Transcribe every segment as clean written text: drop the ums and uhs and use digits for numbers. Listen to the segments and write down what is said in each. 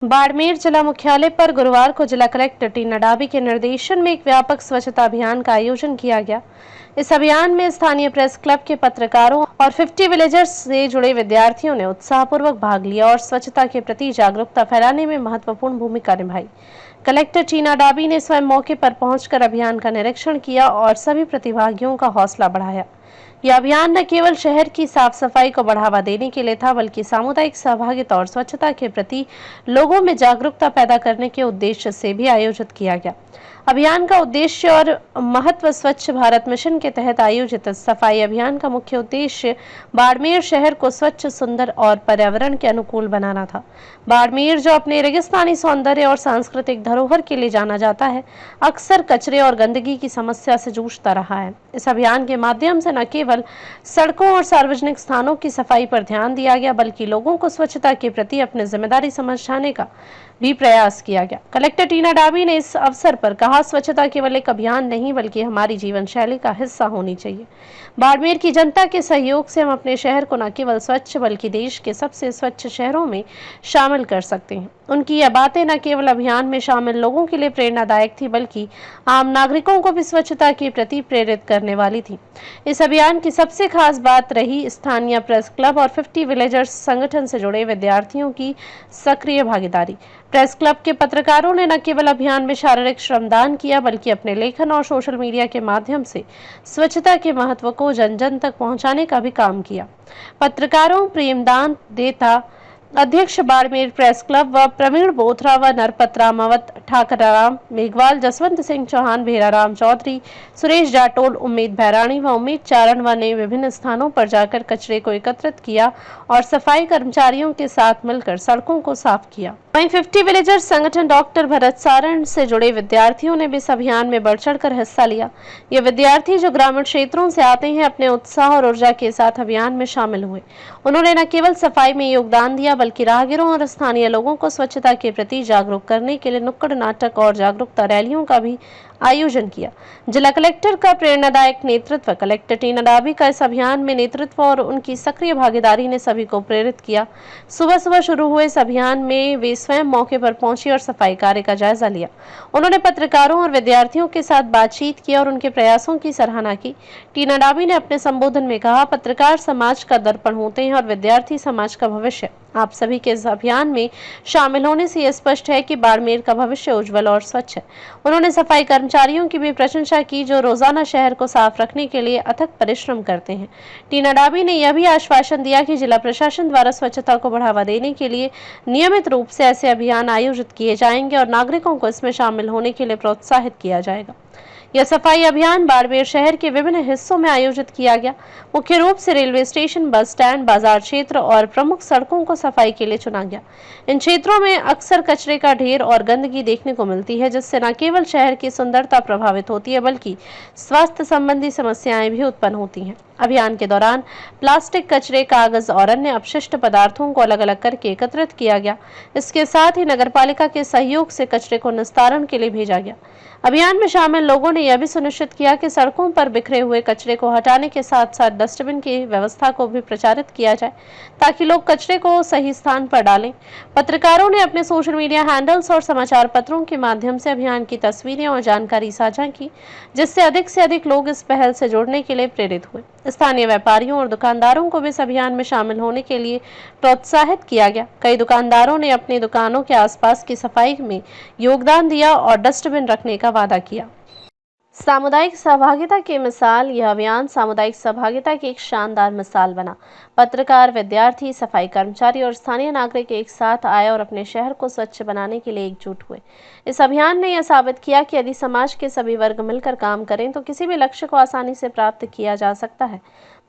बाड़मेर जिला मुख्यालय पर गुरुवार को जिला कलेक्टर टीना डाबी के निर्देशन में एक व्यापक स्वच्छता अभियान का आयोजन किया गया। इस अभियान में स्थानीय प्रेस क्लब के पत्रकारों और 50 विलेजर्स से जुड़े विद्यार्थियों ने उत्साहपूर्वक भाग लिया और स्वच्छता के प्रति जागरूकता फैलाने में महत्वपूर्ण भूमिका निभाई। कलेक्टर टीना डाबी ने स्वयं मौके पर पहुंचकर अभियान का निरीक्षण किया और सभी प्रतिभागियों का हौसला बढ़ाया। यह अभियान न केवल शहर की साफ सफाई को बढ़ावा देने के लिए था, बल्कि सामुदायिक सहभागिता और स्वच्छता के प्रति लोगों में जागरूकता पैदा करने के उद्देश्य से भी आयोजित किया गया। अभियान का उद्देश्य और महत्व स्वच्छ भारत मिशन के तहत आयोजित सफाई अभियान का मुख्य उद्देश्य बाड़मेर शहर को स्वच्छ, सुंदर और पर्यावरण के अनुकूल बनाना था। बाड़मेर, जो अपने रेगिस्तानी सौंदर्य और सांस्कृतिक धरोहर के लिए जाना जाता है, अक्सर कचरे और गंदगी की समस्या से जूझता रहा है। इस अभियान के माध्यम से न केवल सड़कों और सार्वजनिक स्थानों की सफाई पर ध्यान दिया गया, बल्कि लोगों को स्वच्छता के प्रति अपनी जिम्मेदारी समझाने का भी प्रयास किया गया। कलेक्टर टीना डाबी ने इस अवसर पर कहा, स्वच्छता केवल एक अभियान नहीं, बल्कि हमारी जीवन शैली का हिस्सा होनी चाहिए। बाड़मेर की जनता के सहयोग से हम अपने शहर को न केवल स्वच्छ, बल्कि देश के सबसे स्वच्छ शहरों में शामिल कर सकते हैं। उनकी यह बातें न केवल अभियान में शामिल लोगों के लिए प्रेरणादायक थी, बल्कि आम नागरिकों को भी स्वच्छता के प्रति प्रेरित करने वाली थी। इस अभियान की सबसे खास बात रही स्थानीय प्रेस क्लब और 50 विलेजर्स संगठन से जुड़े विद्यार्थियों की सक्रिय भागीदारी। प्रेस क्लब के पत्रकारों ने न केवल अभियान में शारीरिक श्रमदान किया, बल्कि अपने लेखन और सोशल मीडिया के माध्यम से स्वच्छता के महत्व को जन जन तक पहुंचाने का भी काम किया। पत्रकारों प्रेमदान देता अध्यक्ष बाड़मेर प्रेस क्लब व प्रवीण बोथरा व नरपत रामावत, ठाकराराम मेघवाल, जसवंत सिंह चौहान, भेराराम चौधरी, सुरेश जाटोल, उम्मीद भैराणी व उम्मीद चारण ने विभिन्न स्थानों पर जाकर कचरे को एकत्रित किया और सफाई कर्मचारियों के साथ मिलकर सड़कों को साफ किया। वहीं 50 विलेजर्स संगठन डॉक्टर भरत सारण से जुड़े विद्यार्थियों ने भी इस अभियान में बढ़ चढ़कर हिस्सा लिया। ये विद्यार्थी जो ग्रामीण क्षेत्रों से आते हैं, अपने उत्साह और ऊर्जा के साथ अभियान में शामिल हुए। उन्होंने न केवल सफाई में योगदान दिया, बल्कि राहगीरों और स्थानीय लोगों को स्वच्छता के प्रति जागरूक करने के लिए नुक्कड़ नाटक और जागरूकता रैलियों का भी आयोजन किया। जिला कलेक्टर का प्रेरणादायक नेतृत्व, कलेक्टर टीना डाबी का इस अभियान में नेतृत्व और उनकी सक्रिय भागीदारी ने सभी को प्रेरित किया। सुबह सुबह शुरू हुए इस अभियान में वे स्वयं मौके पर पहुंची और सफाई कार्य का जायजा लिया। उन्होंने पत्रकारों और विद्यार्थियों के साथ बातचीत की और उनके प्रयासों की सराहना की। टीना डाबी ने अपने संबोधन में कहा, पत्रकार समाज का दर्पण होते हैं और विद्यार्थी समाज का भविष्य। आप सभी के इस अभियान में शामिल होने से यह स्पष्ट है कि बाड़मेर का भविष्य उज्जवल और स्वच्छ है। उन्होंने सफाई कर्मचारियों की भी प्रशंसा की, जो रोजाना शहर को साफ रखने के लिए अथक परिश्रम करते हैं। टीना डाबी ने यह भी आश्वासन दिया कि जिला प्रशासन द्वारा स्वच्छता को बढ़ावा देने के लिए नियमित रूप से ऐसे अभियान आयोजित किए जाएंगे और नागरिकों को इसमें शामिल होने के लिए प्रोत्साहित किया जाएगा। यह सफाई अभियान बाड़मेर शहर के विभिन्न हिस्सों में आयोजित किया गया। मुख्य रूप से रेलवे स्टेशन, बस स्टैंड, बाजार क्षेत्र और प्रमुख सड़कों को सफाई के लिए चुना गया। इन क्षेत्रों में अक्सर कचरे का ढेर और गंदगी देखने को मिलती है, जिससे न केवल शहर की सुंदरता प्रभावित होती है, बल्कि स्वास्थ्य संबंधी समस्याएं भी उत्पन्न होती हैं। अभियान के दौरान प्लास्टिक, कचरे, कागज और अन्य अपशिष्ट पदार्थों को अलग अलग करके एकत्रित किया गया। इसके साथ ही नगरपालिका के सहयोग से कचरे को निस्तारण के लिए भेजा गया। अभियान में शामिल लोगों ने यह भी सुनिश्चित किया कि सड़कों पर बिखरे हुए कचरे को हटाने के साथ साथ डस्टबिन की व्यवस्था को भी प्रचारित किया जाए, ताकि लोग कचरे को सही स्थान पर डालें। पत्रकारों ने अपने सोशल मीडिया हैंडल्स और समाचार पत्रों के माध्यम से अभियान की तस्वीरें और जानकारी साझा की, जिससे अधिक से अधिक लोग इस पहल से जुड़ने के लिए प्रेरित हुए। स्थानीय व्यापारियों और दुकानदारों को भी इस अभियान में शामिल होने के लिए प्रोत्साहित किया गया। कई दुकानदारों ने अपनी दुकानों के आसपास की सफाई में योगदान दिया और डस्टबिन रखने का वादा किया। सामुदायिक सहभागिता की मिसाल, यह अभियान सामुदायिक सहभागिता की एक शानदार मिसाल बना। पत्रकार, विद्यार्थी, सफाई कर्मचारी और स्थानीय नागरिक एक साथ आए और अपने शहर को स्वच्छ बनाने के लिए एकजुट हुए। इस अभियान ने यह साबित किया कि यदि समाज के सभी वर्ग मिलकर काम करें तो किसी भी लक्ष्य को आसानी से प्राप्त किया जा सकता है।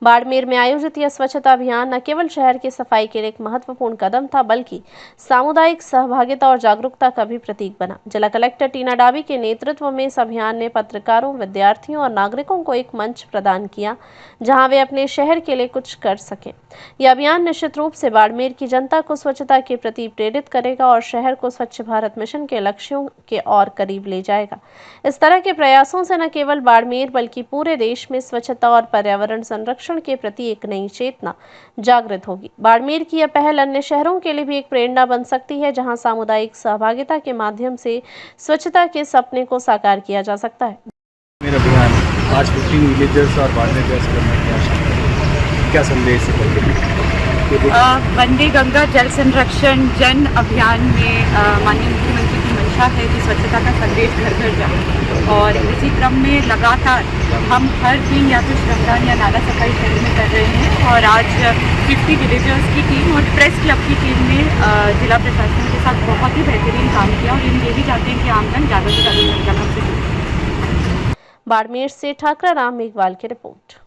बाड़मेर में आयोजित यह स्वच्छता अभियान न केवल शहर की सफाई के लिए एक महत्वपूर्ण कदम था, बल्कि सामुदायिक सहभागिता और जागरूकता का भी प्रतीक बना। जिला कलेक्टर टीना डाबी के नेतृत्व में इस अभियान ने पत्रकारों, विद्यार्थियों और नागरिकों को एक मंच प्रदान किया, जहां वे अपने शहर के लिए कुछ कर सकें। यह अभियान निश्चित रूप से बाड़मेर की जनता को स्वच्छता के प्रति प्रेरित करेगा और शहर को स्वच्छ भारत मिशन के लक्ष्यों के और करीब ले जाएगा। इस तरह के प्रयासों से न केवल बाड़मेर, बल्कि पूरे देश में स्वच्छता और पर्यावरण संरक्षण संरक्षण के प्रति एक नई चेतना जागृत होगी। बाड़मेर की यह पहल अन्य शहरों के लिए भी एक प्रेरणा बन सकती है, जहां सामुदायिक सहभागिता के माध्यम से स्वच्छता के सपने को साकार किया जा सकता है। मेरा अभियान आज 15 विलेजर्स और बाड़मेर प्रेस क्लब में क्या संदेश वंदे गंगा जल संरक्षण जन अभियान में माननीय मुख्यमंत्री की मंशा है कि स्वच्छता का संदेश घर घर जाए, और इसी क्रम में लगातार हम हर दिन या तो श्रमदान या नाला सफाई शहर में कर रहे हैं। और आज 50 विलेजर्स की टीम और प्रेस क्लब की टीम ने जिला प्रशासन के साथ बहुत ही बेहतरीन काम किया, और हम यही चाहते हैं कि आमजन ज़्यादा से ज़्यादा संख्या में हमसे जुड़े। बाड़मेर से ठाकरा राम मेघवाल की रिपोर्ट।